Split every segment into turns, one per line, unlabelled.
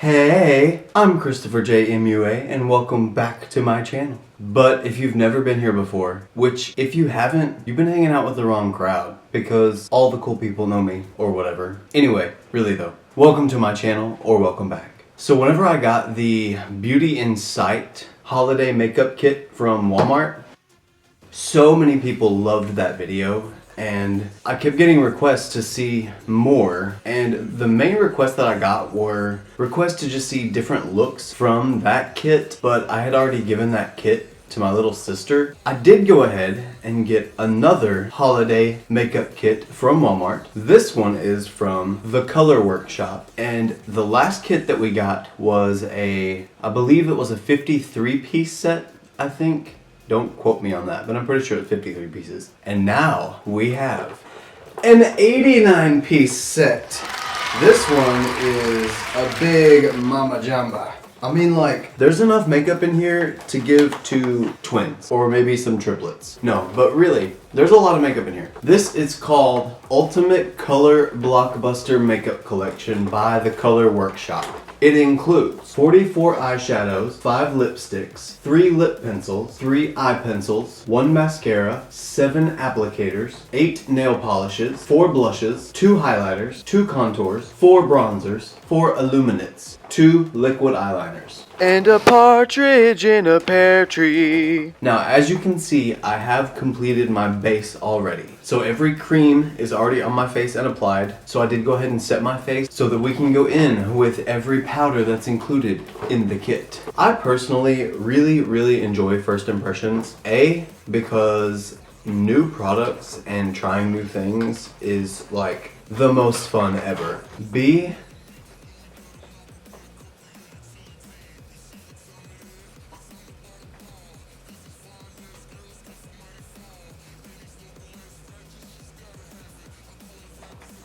Hey, I'm ChristopherJMUA and welcome back to my channel. But if you've never been here before, which if you haven't, you've been hanging out with the wrong crowd because all the cool people know me or whatever. Anyway, really though, welcome to my channel or welcome back. So whenever I got the Beauty in Sight holiday makeup kit from Walmart, so many people loved that video. And I kept getting requests to see more, and the main requests that I got were requests to just see different looks from that kit, but I had already given that kit to my little sister. I did go ahead and get another holiday makeup kit from Walmart. This one is from the Color Workshop, and the last kit that we got was I believe it was a 53-piece set, I think. Don't quote me on that, but I'm pretty sure it's 53 pieces. And now we have an 89-piece set. This one is a big mama jamba. I mean, like, there's enough makeup in here to give to twins, or maybe some triplets. No, but really, there's a lot of makeup in here. This is called Ultimate Color Blockbuster Makeup Collection by the Color Workshop. It includes 44 eyeshadows, 5 lipsticks, 3 lip pencils, 3 eye pencils, 1 mascara, 7 applicators, 8 nail polishes, 4 blushes, 2 highlighters, 2 contours, 4 bronzers, 4 illuminates, 2 liquid eyeliners, and a partridge in a pear tree. Now, as you can see, I have completed my base already. So every cream is already on my face and applied. So I did go ahead and set my face so that we can go in with every powder that's included in the kit. I personally really enjoy first impressions. A, because new products and trying new things is like the most fun ever. B,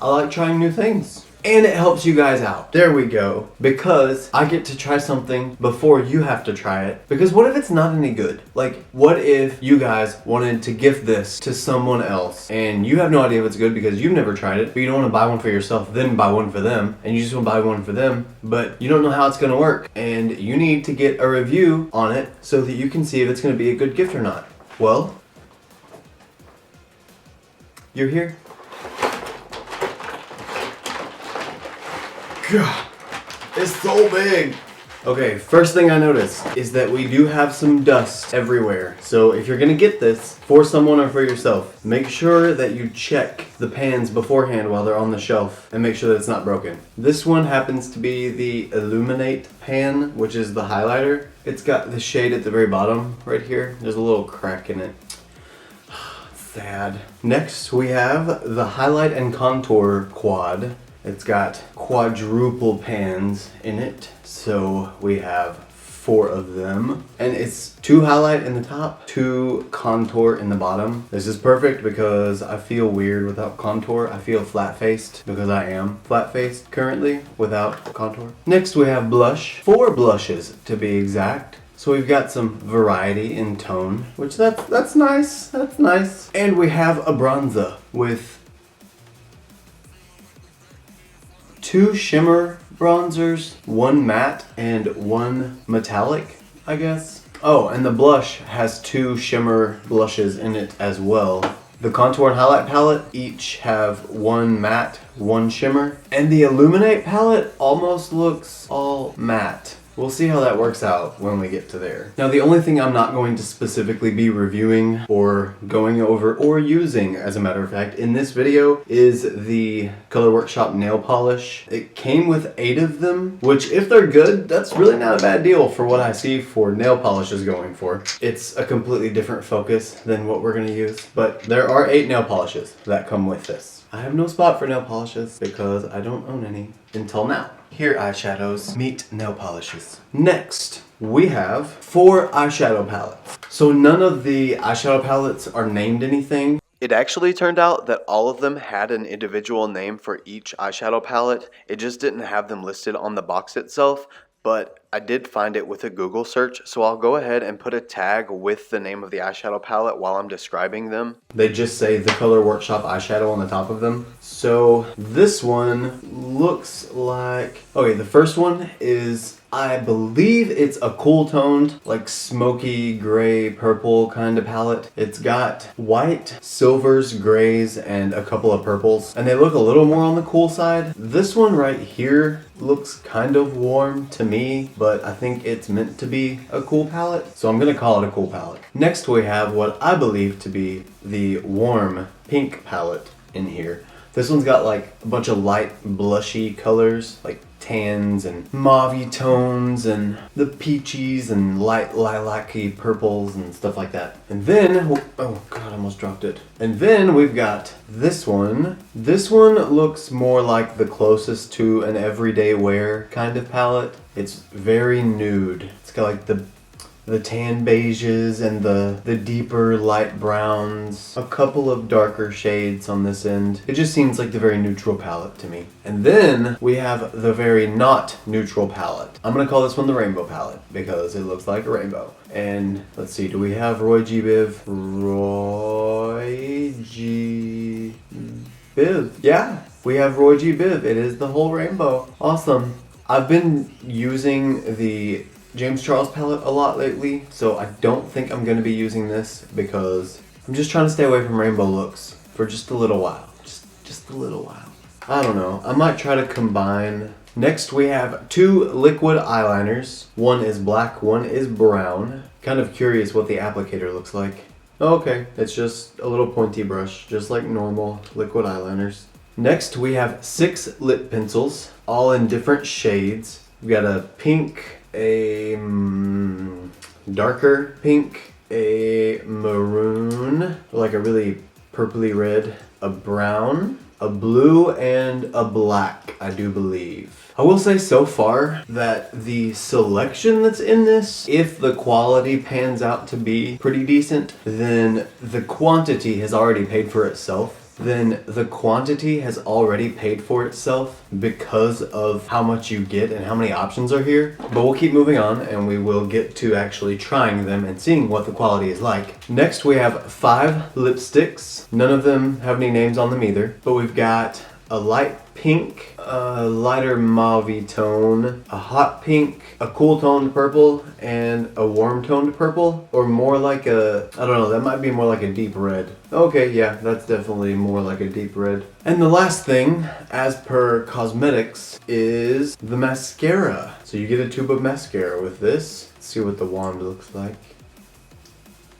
I like trying new things. And it helps you guys out. There we go. Because I get to try something before you have to try it. Because what if it's not any good? Like, what if you guys wanted to gift this to someone else and you have no idea if it's good because you've never tried it, but you don't want to buy one for yourself, then buy one for them, and you just want to buy one for them, but you don't know how it's going to work, and you need to get a review on it so that you can see if it's going to be a good gift or not. Well, you're here. God, it's so big. Okay, first thing I noticed is that we do have some dust everywhere. So if you're gonna get this for someone or for yourself, make sure that you check the pans beforehand while they're on the shelf and make sure that it's not broken. This one happens to be the Illuminate pan, which is the highlighter. It's got the shade at the very bottom right here. There's a little crack in it. Sad. Next we have the Highlight and Contour Quad. It's got quadruple pans in it, so we have 4 of them. And it's 2 highlight in the top, 2 contour in the bottom. This is perfect because I feel weird without contour. I feel flat-faced because I am flat-faced currently without contour. Next we have blush. 4 blushes to be exact. So we've got some variety in tone, which that's nice, that's nice. And we have a bronzer with 2 shimmer bronzers, 1 matte, and 1 metallic, I guess. Oh, and the blush has 2 shimmer blushes in it as well. The contour and highlight palette each have 1 matte, 1 shimmer, and the Illuminate palette almost looks all matte. We'll see how that works out when we get to there. Now, the only thing I'm not going to specifically be reviewing or going over or using, as a matter of fact, in this video is the Color Workshop nail polish. It came with 8 of them, which if they're good, that's really not a bad deal for what I see for nail polishes going for. It's a completely different focus than what we're gonna use, but there are 8 nail polishes that come with this. I have no spot for nail polishes because I don't own any until now. Here eyeshadows meet nail polishes. Next, we have 4 eyeshadow palettes. So none of the eyeshadow palettes are named anything. It actually turned out that all of them had an individual name for each eyeshadow palette. It just didn't have them listed on the box itself. But I did find it with a Google search, so I'll go ahead and put a tag with the name of the eyeshadow palette while I'm describing them. They just say The Color Workshop eyeshadow on the top of them. So this one looks like, okay, the first one is, I believe it's a cool toned, like smoky gray purple kind of palette. It's got white, silvers, grays, and a couple of purples, and they look a little more on the cool side. This one right here looks kind of warm to me, but I think it's meant to be a cool palette, so I'm gonna call it a cool palette. Next we have what I believe to be the warm pink palette in here. This one's got like a bunch of light blushy colors, like tans and mauve tones and the peachies and light lilac-y purples and stuff like that. And then, oh god, I almost dropped it. And then we've got this one. This one looks more like the closest to an everyday wear kind of palette. It's very nude. It's got like the tan beiges and the deeper light browns, a couple of darker shades on this end. It just seems like the very neutral palette to me. And then we have the very not neutral palette. I'm gonna call this one the rainbow palette because it looks like a rainbow. And let's see, do we have Roy G. Biv? Roy G. Biv. Yeah, we have Roy G. Biv. It is the whole rainbow. Awesome. I've been using the James Charles palette a lot lately, so I don't think I'm going to be using this because I'm just trying to stay away from rainbow looks for just a little while. Just a little while. I don't know. I might try to combine. Next we have two liquid eyeliners. One is black, one is brown. Kind of curious what the applicator looks like. Okay, it's just a little pointy brush, just like normal liquid eyeliners. Next we have 6 lip pencils, all in different shades. We've got a pink, a darker pink, a maroon, like a really purpley red, a brown, a blue, and a black, I do believe. I will say so far that the selection that's in this, if the quality pans out to be pretty decent, then the quantity has already paid for itself. Because of how much you get and how many options are here. But we'll keep moving on and we will get to actually trying them and seeing what the quality is like. Next we have 5 lipsticks. None of them have any names on them either. But we've got a light pink, a lighter mauve tone, a hot pink, a cool toned purple, and a warm toned purple. Or more like a, I don't know, that might be more like a deep red. Okay, yeah, that's definitely more like a deep red. And the last thing, as per cosmetics, is the mascara. So you get a tube of mascara with this. Let's see what the wand looks like.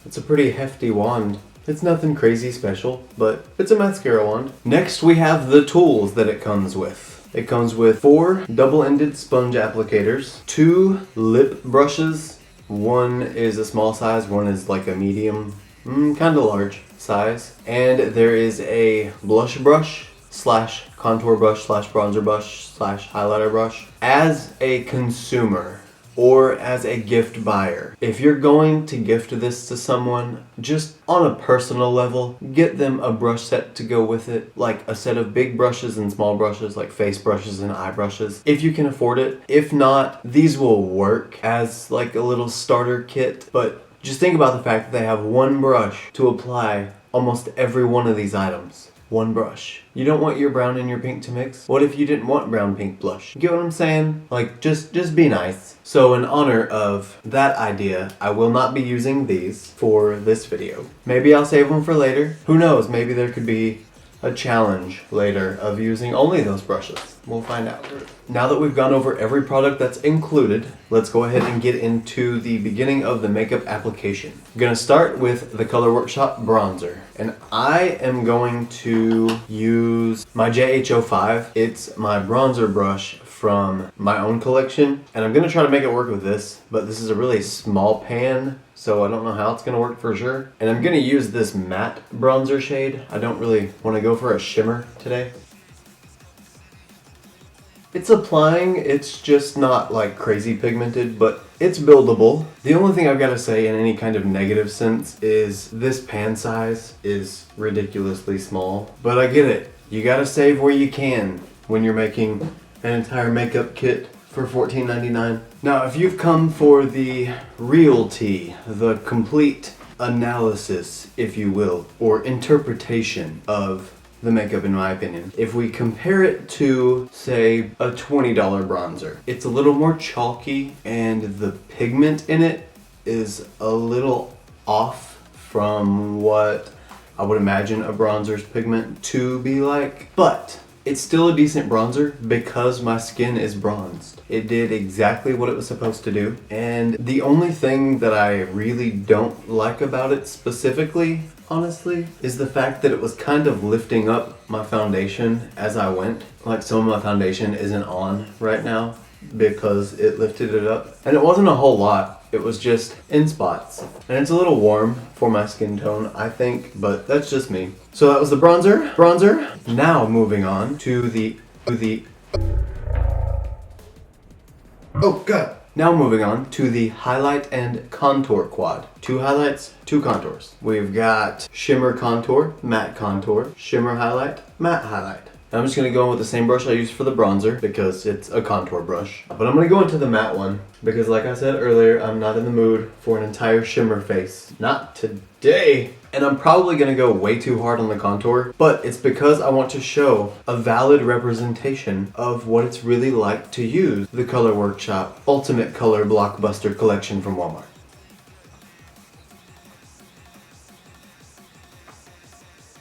It's a pretty hefty wand. It's nothing crazy special, but it's a mascara wand. Next we have the tools that it comes with. It comes with 4 double-ended sponge applicators, 2 lip brushes. One is a small size, one is like a medium, kind of large size. And there is a blush brush slash contour brush slash bronzer brush slash highlighter brush. As a consumer, or as a gift buyer, if you're going to gift this to someone, just on a personal level, get them a brush set to go with it, like a set of big brushes and small brushes, like face brushes and eye brushes, if you can afford it. If not, these will work as like a little starter kit, but just think about the fact that they have one brush to apply almost every one of these items. One brush. You don't want your brown and your pink to mix? What if you didn't want brown pink blush? You get what I'm saying? Like, just be nice. So in honor of that idea, I will not be using these for this video. Maybe I'll save them for later. Who knows? Maybe there could be a challenge later of using only those brushes. We'll find out. Now that we've gone over every product that's included, let's go ahead and get into the beginning of the makeup application. I'm gonna start with the Color Workshop bronzer. And I am going to use my JH05. It's my bronzer brush from my own collection. And I'm gonna try to make it work with this, but this is a really small pan, so I don't know how it's gonna work for sure. And I'm gonna use this matte bronzer shade. I don't really wanna go for a shimmer today. It's applying, it's just not like crazy pigmented, but it's buildable. The only thing I've got to say in any kind of negative sense is this pan size is ridiculously small. But I get it. You gotta save where you can when you're making an entire makeup kit for $14.99. Now, if you've come for the real tea, the complete analysis, if you will, or interpretation of the makeup, in my opinion, if we compare it to, say, a $20 bronzer, it's a little more chalky and the pigment in it is a little off from what I would imagine a bronzer's pigment to be like, but it's still a decent bronzer because my skin is bronzed. It did exactly what it was supposed to do, and the only thing that I really don't like about it specifically, honestly, is the fact that it was kind of lifting up my foundation as I went. Like, some of my foundation isn't on right now because it lifted it up, and it wasn't a whole lot. It was just in spots. And it's a little warm for my skin tone, I think, but that's just me. So that was the bronzer. Now moving on to the oh god. Now moving on to the highlight and contour quad. 2 highlights, 2 contours. We've got shimmer contour, matte contour, shimmer highlight, matte highlight. I'm just going to go in with the same brush I used for the bronzer because it's a contour brush. But I'm going to go into the matte one because, like I said earlier, I'm not in the mood for an entire shimmer face. Not today! And I'm probably going to go way too hard on the contour, but it's because I want to show a valid representation of what it's really like to use the Color Workshop Ultimate Color Blockbuster Collection from Walmart.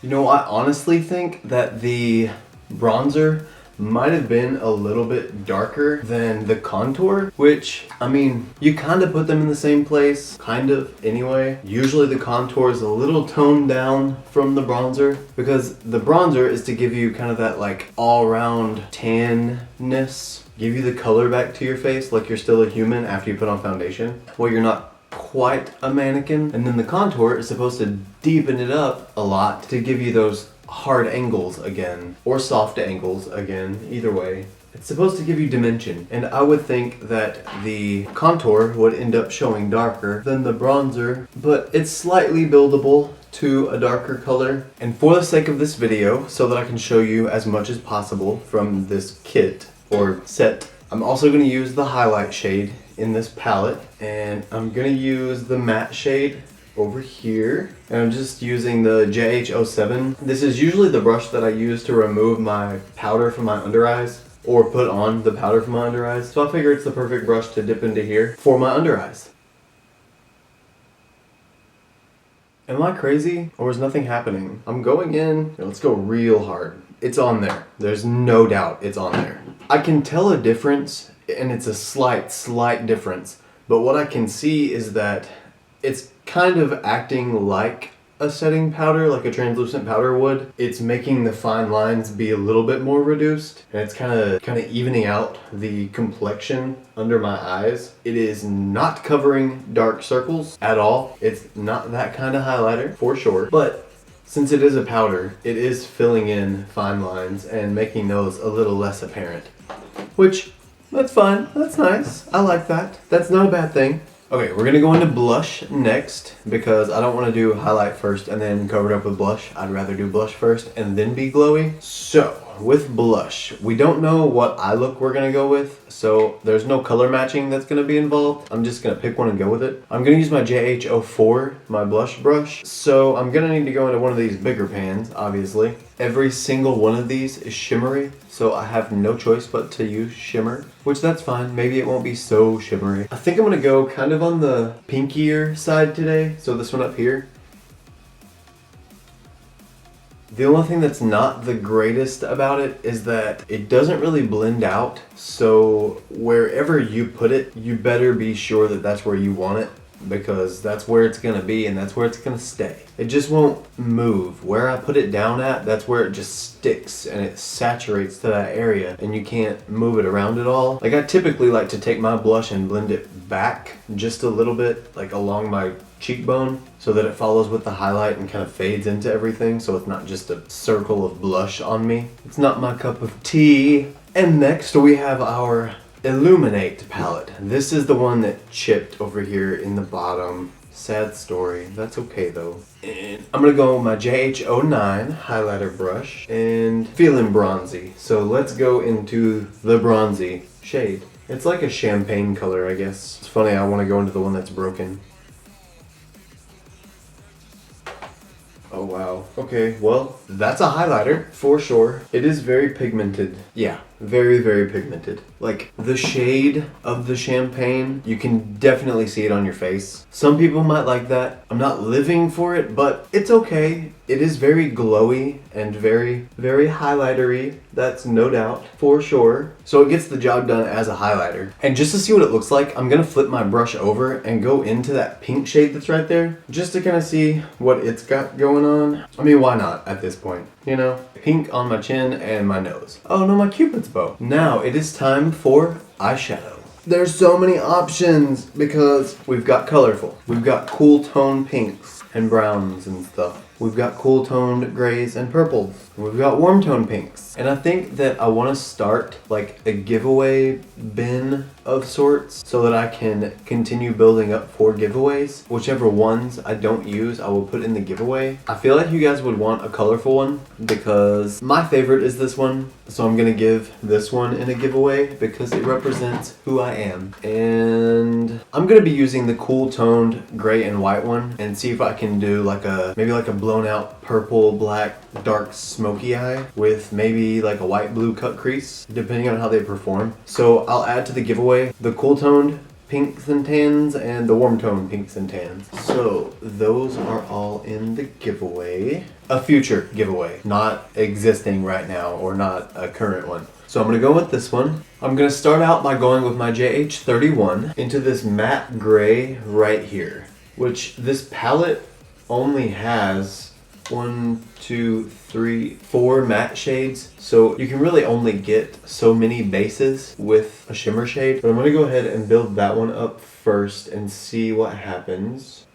You know, I honestly think that the bronzer might have been a little bit darker than the contour, which, I mean, you kind of put them in the same place, kind of, anyway. Usually the contour is a little toned down from the bronzer because the bronzer is to give you kind of that like all-around tanness, give you the color back to your face like you're still a human after you put on foundation. Well, you're not quite a mannequin. And then the contour is supposed to deepen it up a lot to give you those hard angles again, or soft angles again, either way. It's supposed to give you dimension, and I would think that the contour would end up showing darker than the bronzer, but it's slightly buildable to a darker color. And for the sake of this video, so that I can show you as much as possible from this kit or set, I'm also going to use the highlight shade in this palette, and I'm going to use the matte shade over here, and I'm just using the JH07. This is usually the brush that I use to remove my powder from my under eyes, or put on the powder from my under eyes. So I figure it's the perfect brush to dip into here for my under eyes. Am I crazy, or is nothing happening? I'm going in. Let's go real hard. It's on there. There's no doubt it's on there. I can tell a difference, and it's a slight difference, but what I can see is that it's kind of acting like a setting powder, like a translucent powder would. It's making the fine lines be a little bit more reduced, and it's kind of evening out the complexion under my eyes. It is not covering dark circles at all. It's not that kind of highlighter, for sure, but since it is a powder, it is filling in fine lines and making those a little less apparent, which, that's fine. That's nice. I like that. That's not a bad thing. Okay, we're gonna go into blush next because I don't want to do highlight first and then cover it up with blush. I'd rather do blush first and then be glowy. So, with blush, we don't know what eye look we're gonna go with, so there's no color matching that's gonna be involved. I'm just gonna pick one and go with it. I'm gonna use my JH04, my blush brush, so I'm gonna need to go into one of these bigger pans, obviously. Every single one of these is shimmery, so I have no choice but to use shimmer, which that's fine. Maybe it won't be so shimmery. I think I'm gonna go kind of on the pinkier side today, so this one up here. The only thing that's not the greatest about it is that it doesn't really blend out, so wherever you put it, you better be sure that that's where you want it, because that's where it's gonna be and that's where it's gonna stay. It just won't move. Where I put it down at, that's where it just sticks and it saturates to that area and you can't move it around at all. Like, I typically like to take my blush and blend it back just a little bit, like along my cheekbone, so that it follows with the highlight and kind of fades into everything, so it's not just a circle of blush on me. It's not my cup of tea. And next we have our Illuminate palette. This is the one that chipped over here in the bottom. Sad story. That's okay though. And I'm gonna go with my JH09 highlighter brush and feeling bronzy. So let's go into the bronzy shade. It's like a champagne color, I guess. It's funny, I want to go into the one that's broken. Oh wow. Okay, well, that's a highlighter for sure. It is very pigmented. Yeah, very, very pigmented. Like, the shade of the champagne, you can definitely see it on your face. Some people might like that. I'm not living for it, but it's okay. It is very glowy and very, very highlightery. That's no doubt, for sure. So it gets the job done as a highlighter. And just to see what it looks like, I'm gonna flip my brush over and go into that pink shade that's right there, just to kind of see what it's got going on. I mean, why not at this point? You know, pink on my chin and my nose. Oh no, my Cupid's bow. Now it is time for eyeshadow. There's so many options because we've got colorful, we've got cool tone pinks and browns and stuff. We've got cool toned grays and purples. We've got warm tone pinks. And I think that I want to start like a giveaway bin of sorts so that I can continue building up for giveaways. Whichever ones I don't use, I will put in the giveaway. I feel like you guys would want a colorful one because my favorite is this one. So I'm going to give this one in a giveaway because it represents who I am. And I'm going to be using the cool toned gray and white one and see if I can do like maybe like a blown out purple, black, dark smoky eye with maybe like a white blue cut crease depending on how they perform. So I'll add to the giveaway the cool toned pinks and tans and the warm tone pinks and tans. So those are all in the giveaway. A future giveaway, not existing right now or not a current one. So I'm gonna go with this one. I'm gonna start out by going with my JH31 into this matte gray right here, which this palette only has 1, 2, 3, 4 matte shades, so you can really only get so many bases with a shimmer shade. But I'm gonna go ahead and build that one up first and see what happens.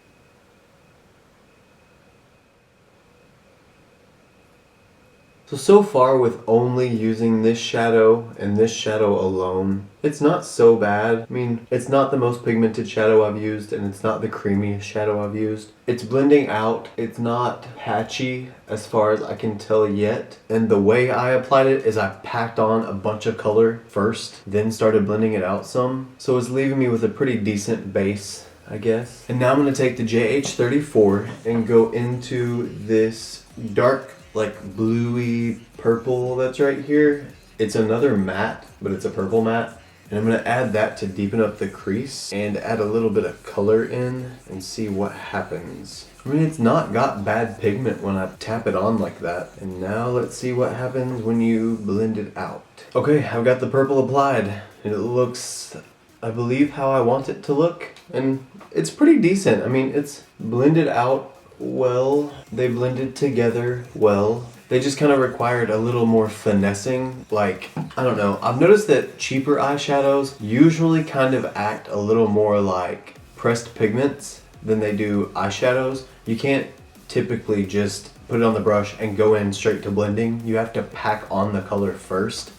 So far with only using this shadow and this shadow alone, it's not so bad. I mean, it's not the most pigmented shadow I've used and it's not the creamiest shadow I've used. It's blending out. It's not patchy as far as I can tell yet. And the way I applied it is I packed on a bunch of color first, then started blending it out some. So it's leaving me with a pretty decent base, I guess. And now I'm going to take the JH34 and go into this dark like bluey purple that's right here. It's another matte, but it's a purple matte. And I'm going to add that to deepen up the crease and add a little bit of color in and see what happens. I mean, it's not got bad pigment when I tap it on like that. And now let's see what happens when you blend it out. Okay, I've got the purple applied and it looks, I believe, how I want it to look. And it's pretty decent. I mean, it's blended out well. They blended together well. They just kind of required a little more finessing. Like, I don't know. I've noticed that cheaper eyeshadows usually kind of act a little more like pressed pigments than they do eyeshadows. You can't typically just put it on the brush and go in straight to blending. You have to pack on the color first.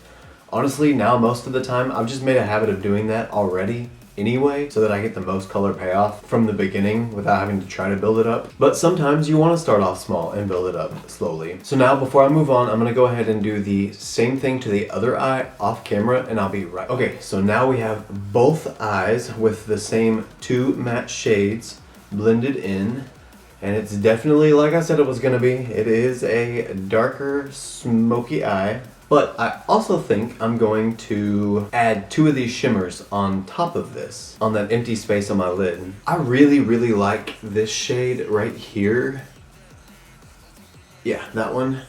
Honestly, now most of the time, I've just made a habit of doing that already anyway, so that I get the most color payoff from the beginning without having to try to build it up. But sometimes you want to start off small and build it up slowly. So now before I move on, I'm going to go ahead and do the same thing to the other eye off camera and I'll be right. Okay, so now we have both eyes with the same 2 matte shades blended in. And it's definitely like I said it was going to be. It is a darker smoky eye. But I also think I'm going to add 2 of these shimmers on top of this, on that empty space on my lid. I really, really like this shade right here. Yeah, that one.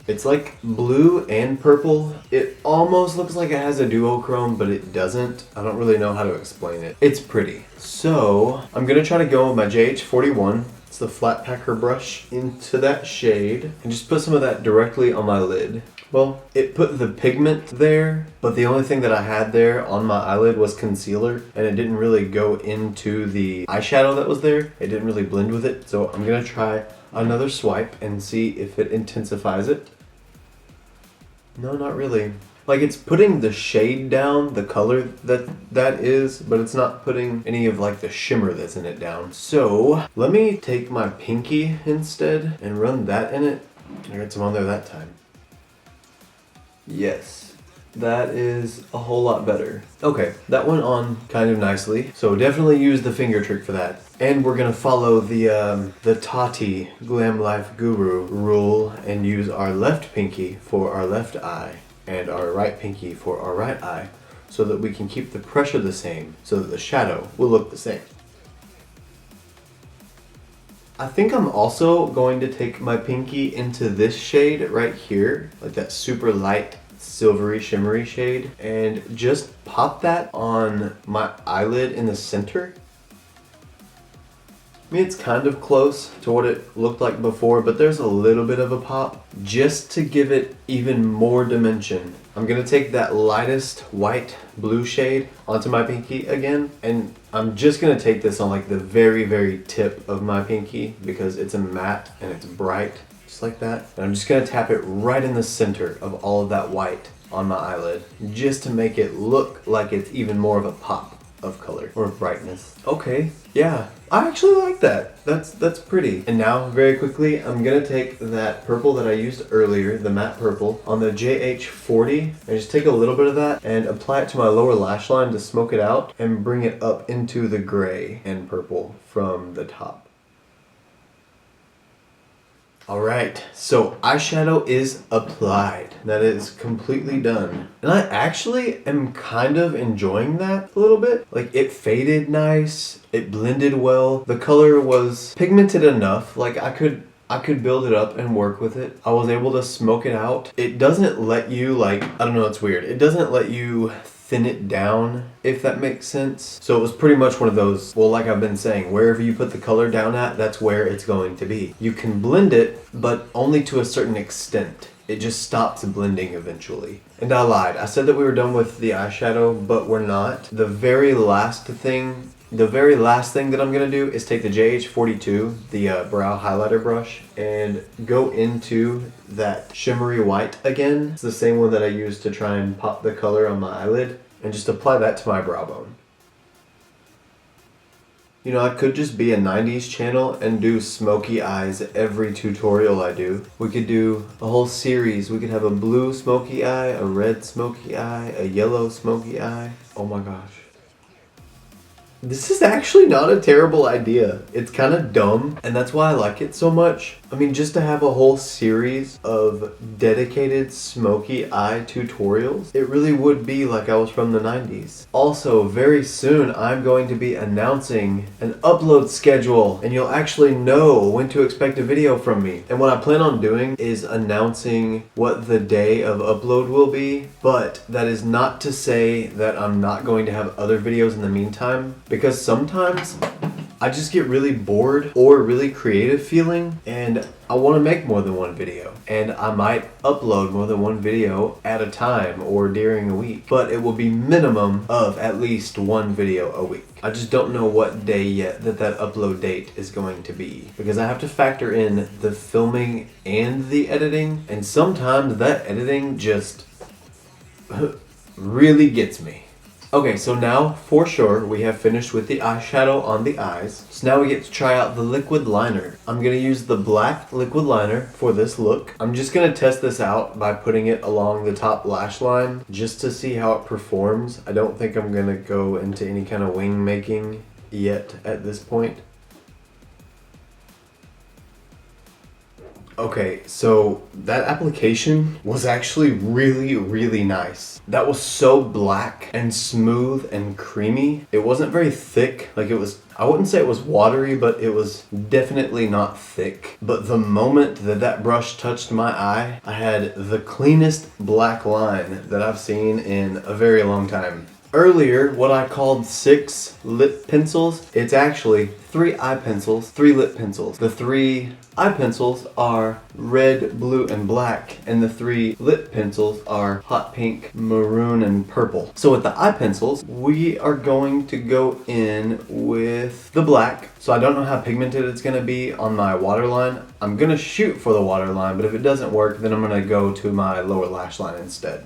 It's like blue and purple. It almost looks like it has a duochrome, but it doesn't. I don't really know how to explain it. It's pretty. So I'm gonna try to go with my JH41. It's the flat packer brush into that shade and just put some of that directly on my lid. Well, it put the pigment there, but the only thing that I had there on my eyelid was concealer, and it didn't really go into the eyeshadow that was there. It didn't really blend with it, so I'm gonna try another swipe and see if it intensifies it. No, not really. Like, it's putting the shade down, the color that is, but it's not putting any of like the shimmer that's in it down. So let me take my pinky instead and run that in it. I got some on there that time. Yes. That is a whole lot better. Okay, that went on kind of nicely. So definitely use the finger trick for that. And we're gonna follow the Tati Glam Life Guru rule and use our left pinky for our left eye and our right pinky for our right eye so that we can keep the pressure the same so that the shadow will look the same. I think I'm also going to take my pinky into this shade right here, like that super light, silvery, shimmery shade, and just pop that on my eyelid in the center. I mean, it's kind of close to what it looked like before, but there's a little bit of a pop just to give it even more dimension. I'm gonna take that lightest white blue shade onto my pinky again, and I'm just gonna take this on like the very, very tip of my pinky because it's a matte and it's bright, just like that. And I'm just gonna tap it right in the center of all of that white on my eyelid, just to make it look like it's even more of a pop of color or brightness. Okay, yeah, I actually like that. That's pretty. And now, very quickly, I'm gonna take that purple that I used earlier, the matte purple, on the JH40, and just take a little bit of that and apply it to my lower lash line to smoke it out and bring it up into the gray and purple from the top. Alright, so eyeshadow is applied. That is completely done. And I actually am kind of enjoying that a little bit. Like, it faded nice, it blended well, the color was pigmented enough, like I could build it up and work with it. I was able to smoke it out. It doesn't let you, like, I don't know, it's weird. It doesn't let you thin it down, if that makes sense. So it was pretty much one of those, well, like I've been saying, wherever you put the color down at, that's where it's going to be. You can blend it, but only to a certain extent. It just stops blending eventually. And I lied. I said that we were done with the eyeshadow, but we're not. The very last thing that I'm gonna do is take the JH42, the brow highlighter brush, and go into that shimmery white again. It's the same one that I used to try and pop the color on my eyelid, and just apply that to my brow bone. You know, I could just be a 90s channel and do smoky eyes every tutorial I do. We could do a whole series. We could have a blue smoky eye, a red smoky eye, a yellow smoky eye. Oh my gosh. This is actually not a terrible idea. It's kind of dumb, and that's why I like it so much. I mean, just to have a whole series of dedicated smoky eye tutorials, it really would be like I was from the 90s. Also, very soon I'm going to be announcing an upload schedule, and you'll actually know when to expect a video from me. And what I plan on doing is announcing what the day of upload will be, but that is not to say that I'm not going to have other videos in the meantime, because sometimes I just get really bored or really creative feeling, and I want to make more than one video, and I might upload more than one video at a time or during a week, but it will be minimum of at least one video a week. I just don't know what day yet that upload date is going to be, because I have to factor in the filming and the editing, and sometimes that editing just really gets me. Okay, so now, for sure, we have finished with the eyeshadow on the eyes. So now we get to try out the liquid liner. I'm going to use the black liquid liner for this look. I'm just going to test this out by putting it along the top lash line just to see how it performs. I don't think I'm going to go into any kind of wing making yet at this point. Okay, so that application was actually really, really nice. That was so black and smooth and creamy. It wasn't very thick. Like, it was, I wouldn't say it was watery, but it was definitely not thick. But the moment that brush touched my eye, I had the cleanest black line that I've seen in a very long time. Earlier, what I called 6 lip pencils, it's actually 3 eye pencils, 3 lip pencils. The 3 eye pencils are red, blue, and black, and the 3 lip pencils are hot pink, maroon, and purple. So with the eye pencils, we are going to go in with the black. So I don't know how pigmented it's gonna be on my waterline. I'm gonna shoot for the waterline, but if it doesn't work, then I'm gonna go to my lower lash line instead.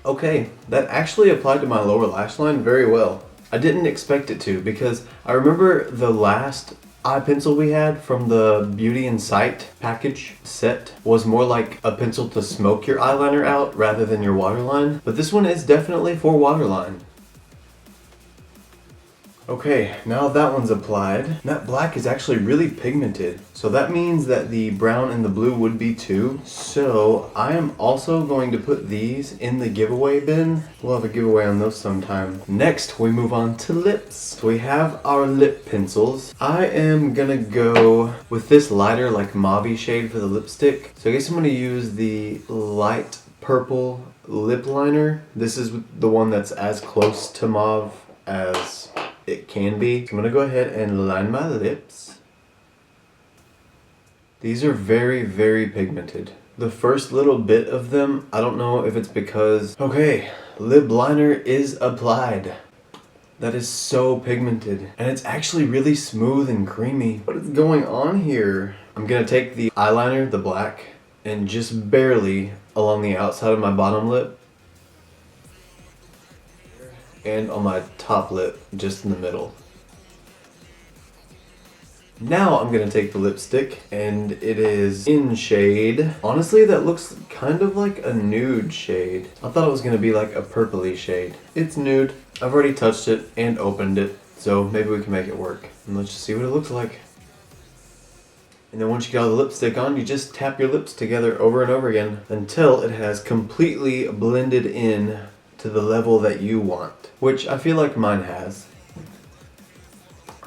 Okay, that actually applied to my lower lash line very well. I didn't expect it to, because I remember the last eye pencil we had from the Beauty in Sight package set was more like a pencil to smoke your eyeliner out rather than your waterline, but this one is definitely for waterline. Okay, now that one's applied. That black is actually really pigmented, so that means that the brown and the blue would be too. So I am also going to put these in the giveaway bin. We'll have a giveaway on those sometime. Next, we move on to lips. So we have our lip pencils. I am gonna go with this lighter, like mauve shade for the lipstick. So I guess I'm gonna use the light purple lip liner. This is the one that's as close to mauve as it can be. So I'm gonna go ahead and line my lips. These are very, very pigmented. The first little bit of them, I don't know if it's because, okay, lip liner is applied. That is so pigmented. And it's actually really smooth and creamy. What is going on here? I'm gonna take the eyeliner, the black, and just barely along the outside of my bottom lip. And on my top lip, just in the middle. Now I'm gonna take the lipstick, and it is in shade. Honestly, that looks kind of like a nude shade. I thought it was gonna be like a purpley shade. It's nude. I've already touched it and opened it, so maybe we can make it work. And let's just see what it looks like. And then once you get all the lipstick on, you just tap your lips together over and over again until it has completely blended in to the level that you want, which I feel like mine has.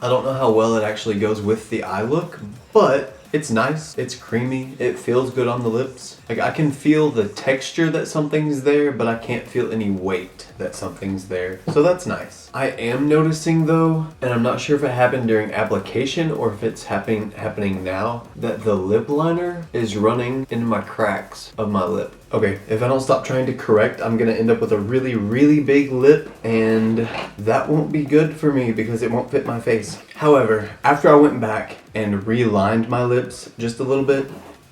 I don't know how well it actually goes with the eye look, but it's nice, it's creamy, it feels good on the lips. Like, I can feel the texture that something's there, but I can't feel any weight that something's there. So that's nice. I am noticing though, and I'm not sure if it happened during application or if it's happening now, that the lip liner is running into my cracks of my lip. Okay, if I don't stop trying to correct, I'm gonna end up with a really, really big lip, and that won't be good for me because it won't fit my face. However, after I went back and relined my lips just a little bit,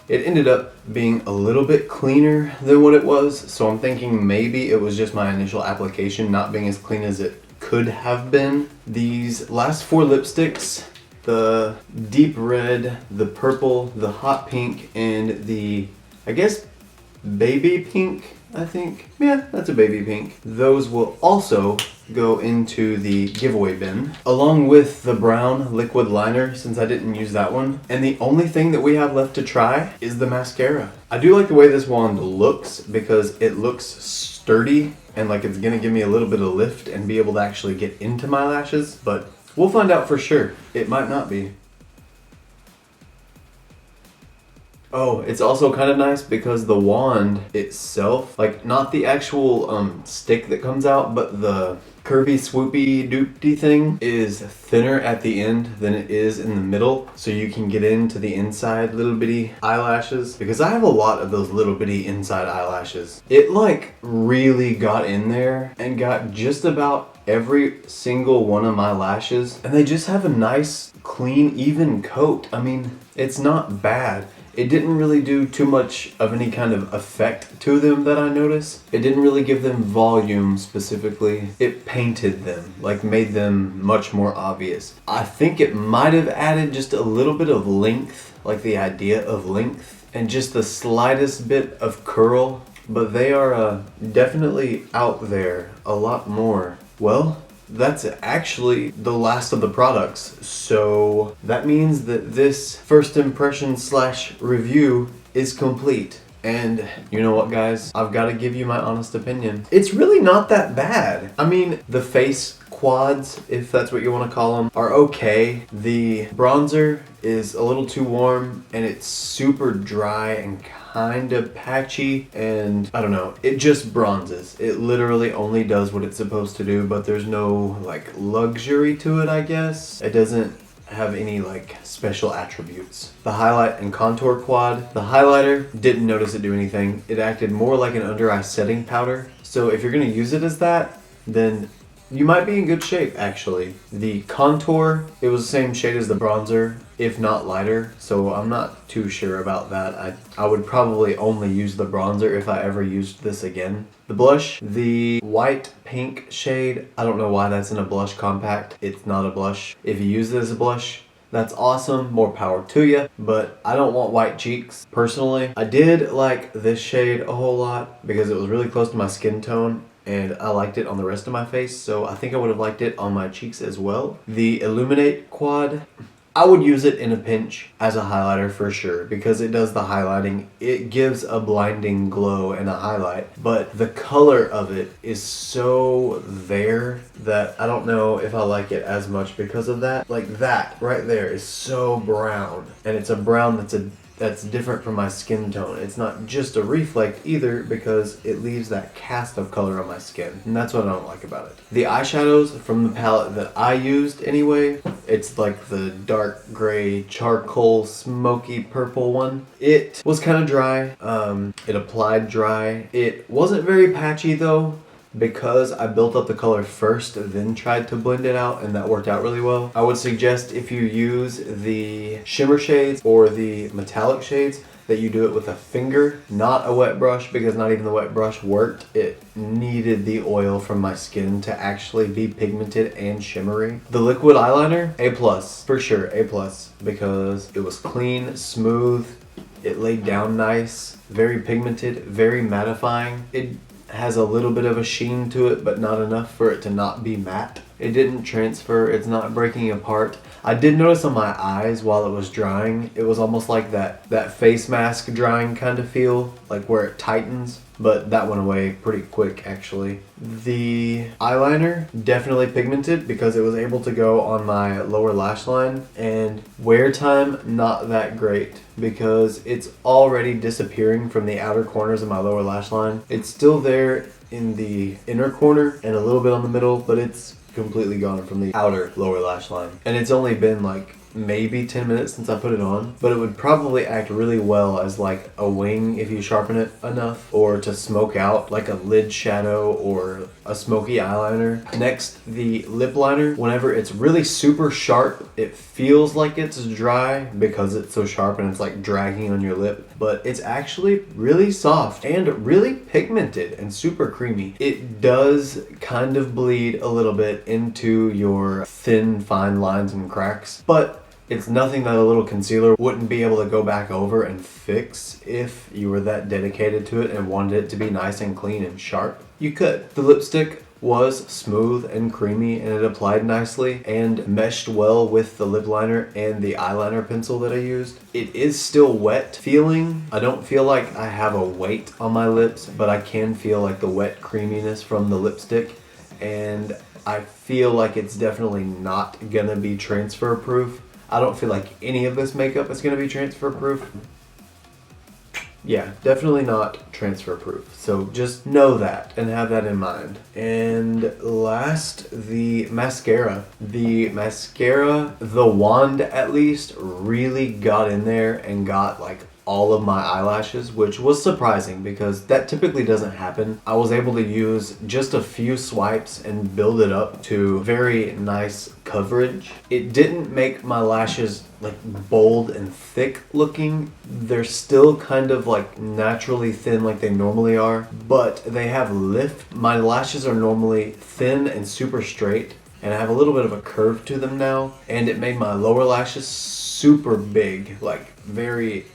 it ended up being a little bit cleaner than what it was, so I'm thinking maybe it was just my initial application not being as clean as it could have been. These last four lipsticks, the deep red, the purple, the hot pink, and the, I guess, baby pink, I think. Yeah, that's a baby pink. Those will also go into the giveaway bin, along with the brown liquid liner, since I didn't use that one. And the only thing that we have left to try is the mascara. I do like the way this wand looks because it looks sturdy and like it's gonna give me a little bit of lift and be able to actually get into my lashes, but we'll find out for sure. It might not be. Oh, it's also kind of nice because the wand itself, like not the actual stick that comes out, but the curvy swoopy doopty thing is thinner at the end than it is in the middle, so you can get into the inside little bitty eyelashes, because I have a lot of those little bitty inside eyelashes. It like really got in there and got just about every single one of my lashes, and they just have a nice clean even coat. I mean, it's not bad. It didn't really do too much of any kind of effect to them that I noticed. It didn't really give them volume specifically. It painted them, like made them much more obvious. I think it might have added just a little bit of length, like the idea of length, and just the slightest bit of curl, but they are definitely out there a lot more. Well, that's actually the last of the products, so that means that this first impression / review is complete. And you know what, guys? I've got to give you my honest opinion. It's really not that bad. I mean, the face quads, if that's what you want to call them, are okay. The bronzer is a little too warm and it's super dry and kind of patchy, and I don't know, it just bronzes. It literally only does what it's supposed to do, but there's no like luxury to it, I guess. It doesn't have any like special attributes. The highlight and contour quad, the highlighter, didn't notice it do anything. It acted more like an under eye setting powder. So if you're gonna use it as that, then you might be in good shape, actually. The contour, it was the same shade as the bronzer, if not lighter, so I'm not too sure about that. I would probably only use the bronzer if I ever used this again. The blush, the white pink shade, I don't know why that's in a blush compact. It's not a blush. If you use it as a blush, that's awesome, more power to you, but I don't want white cheeks personally. I did like this shade a whole lot because it was really close to my skin tone and I liked it on the rest of my face, so I think I would have liked it on my cheeks as well. The Illuminate Quad, I would use it in a pinch as a highlighter for sure because it does the highlighting. It gives a blinding glow and a highlight, but the color of it is so there that I don't know if I like it as much because of that. Like that right there is so brown, and it's a brown that's different from my skin tone. It's not just a reflect either because it leaves that cast of color on my skin. And that's what I don't like about it. The eyeshadows from the palette that I used anyway, it's like the dark gray charcoal smoky purple one. It was kind of dry. It applied dry. It wasn't very patchy though, because I built up the color first, then tried to blend it out, and that worked out really well. I would suggest if you use the shimmer shades or the metallic shades that you do it with a finger, not a wet brush, because not even the wet brush worked. It needed the oil from my skin to actually be pigmented and shimmery. The liquid eyeliner, A+, for sure, A+, because it was clean, smooth, it laid down nice, very pigmented, very mattifying. It has a little bit of a sheen to it, but not enough for it to not be matte. It didn't transfer, it's not breaking apart. I did notice on my eyes while it was drying, it was almost like that face mask drying kind of feel, like where it tightens, but that went away pretty quick actually. The eyeliner, definitely pigmented because it was able to go on my lower lash line, and wear time, not that great because it's already disappearing from the outer corners of my lower lash line. It's still there in the inner corner and a little bit on the middle, but it's completely gone from the outer lower lash line. And it's only been like maybe 10 minutes since I put it on, but it would probably act really well as like a wing if you sharpen it enough, or to smoke out like a lid shadow or a smoky eyeliner. Next, the lip liner. Whenever it's really super sharp, it feels like it's dry because it's so sharp and it's like dragging on your lip, but it's actually really soft and really pigmented and super creamy. It does kind of bleed a little bit into your thin, fine lines and cracks, but it's nothing that a little concealer wouldn't be able to go back over and fix if you were that dedicated to it and wanted it to be nice and clean and sharp. You could. The lipstick was smooth and creamy, and it applied nicely and meshed well with the lip liner and the eyeliner pencil that I used. It is still wet feeling. I don't feel like I have a weight on my lips, but I can feel like the wet creaminess from the lipstick, and I feel like it's definitely not gonna be transfer proof. I don't feel like any of this makeup is gonna be transfer proof. Yeah, definitely not transfer proof. So just know that and have that in mind. And last, the mascara. The mascara, the wand at least, really got in there and got like all of my eyelashes, which was surprising because that typically doesn't happen. I was able to use just a few swipes and build it up to very nice coverage. It didn't make my lashes like bold and thick looking. They're still kind of like naturally thin like they normally are, but they have lift. My lashes are normally thin and super straight, and I have a little bit of a curve to them now, and it made my lower lashes super big, like very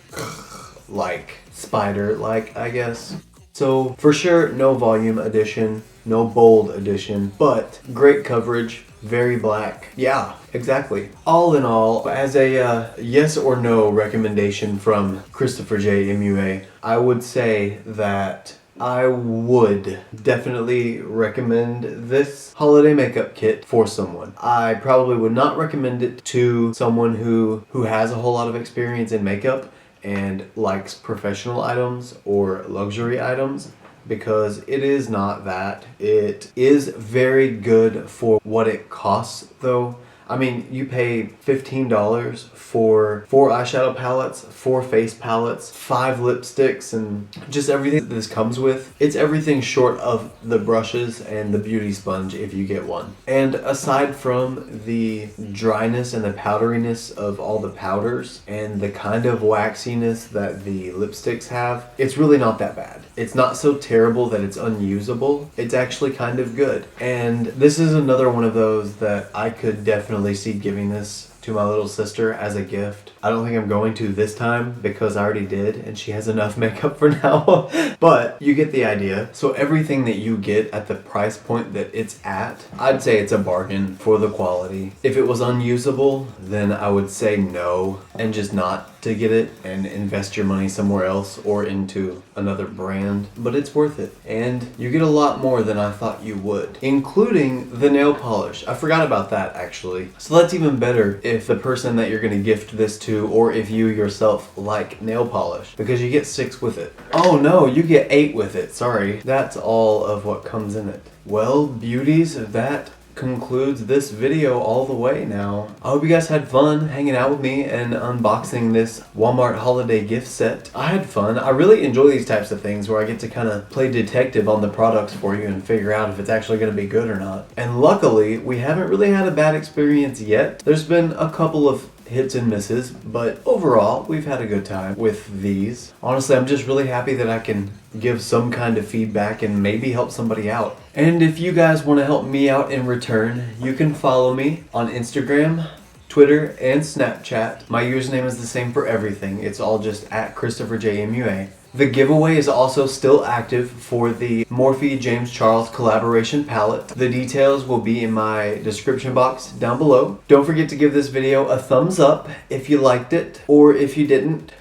like spider-like, I guess. So for sure, no volume addition, no bold addition, but great coverage, very black. Yeah, exactly. All in all, as a yes or no recommendation from ChristopherJMUA, I would say that I would definitely recommend this holiday makeup kit for someone. I probably would not recommend it to someone who has a whole lot of experience in makeup and likes professional items or luxury items, because it is not that. It is very good for what it costs though. I mean, you pay $15 for 4 eyeshadow palettes, 4 face palettes, 5 lipsticks, and just everything that this comes with. It's everything short of the brushes and the beauty sponge if you get one. And aside from the dryness and the powderiness of all the powders and the kind of waxiness that the lipsticks have, it's really not that bad. It's not so terrible that it's unusable. It's actually kind of good. And this is another one of those that I could definitely see giving this to my little sister as a gift. I don't think I'm going to this time because I already did and she has enough makeup for now. But you get the idea. So everything that you get at the price point that it's at, I'd say it's a bargain for the quality. If it was unusable, then I would say no and just not to get it and invest your money somewhere else or into another brand. But it's worth it. And you get a lot more than I thought you would, including the nail polish. I forgot about that actually. So that's even better if the person that you're going to gift this to, or if you yourself like nail polish, because you get 6 with it. Oh no, you get 8 with it. Sorry. That's all of what comes in it. Well, beauties, that concludes this video all the way now. I hope you guys had fun hanging out with me and unboxing this Walmart holiday gift set. I had fun. I really enjoy these types of things where I get to kind of play detective on the products for you and figure out if it's actually going to be good or not. And luckily, we haven't really had a bad experience yet. There's been a couple of hits and misses, but overall we've had a good time with these. Honestly, I'm just really happy that I can give some kind of feedback and maybe help somebody out. And if you guys want to help me out in return, you can follow me on Instagram, Twitter, and Snapchat. My username is the same for everything. It's all just at ChristopherJMUA. The giveaway is also still active for the Morphe James Charles collaboration palette. The details will be in my description box down below. Don't forget to give this video a thumbs up if you liked it, or if you didn't.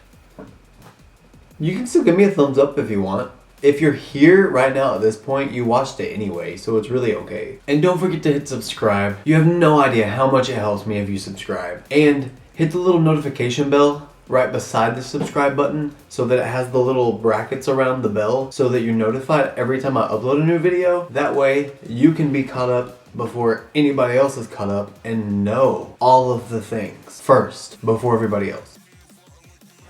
You can still give me a thumbs up if you want. If you're here right now at this point, you watched it anyway, so it's really okay. And don't forget to hit subscribe. You have no idea how much it helps me if you subscribe. And hit the little notification bell right beside the subscribe button so that it has the little brackets around the bell so that you're notified every time I upload a new video. That way you can be caught up before anybody else is caught up and know all of the things first before everybody else.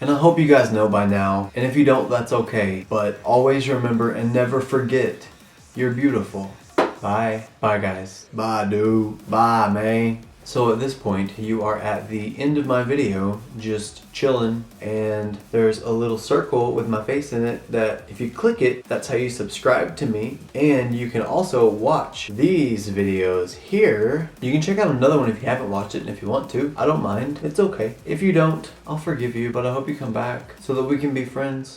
And I hope you guys know by now, and if you don't, that's okay. But always remember and never forget, you're beautiful. Bye. Bye guys. Bye dude. Bye man. So at this point, you are at the end of my video, just chilling, and there's a little circle with my face in it that if you click it, that's how you subscribe to me. And you can also watch these videos here. You can check out another one if you haven't watched it, and if you want to. I don't mind. It's okay. If you don't, I'll forgive you, but I hope you come back so that we can be friends.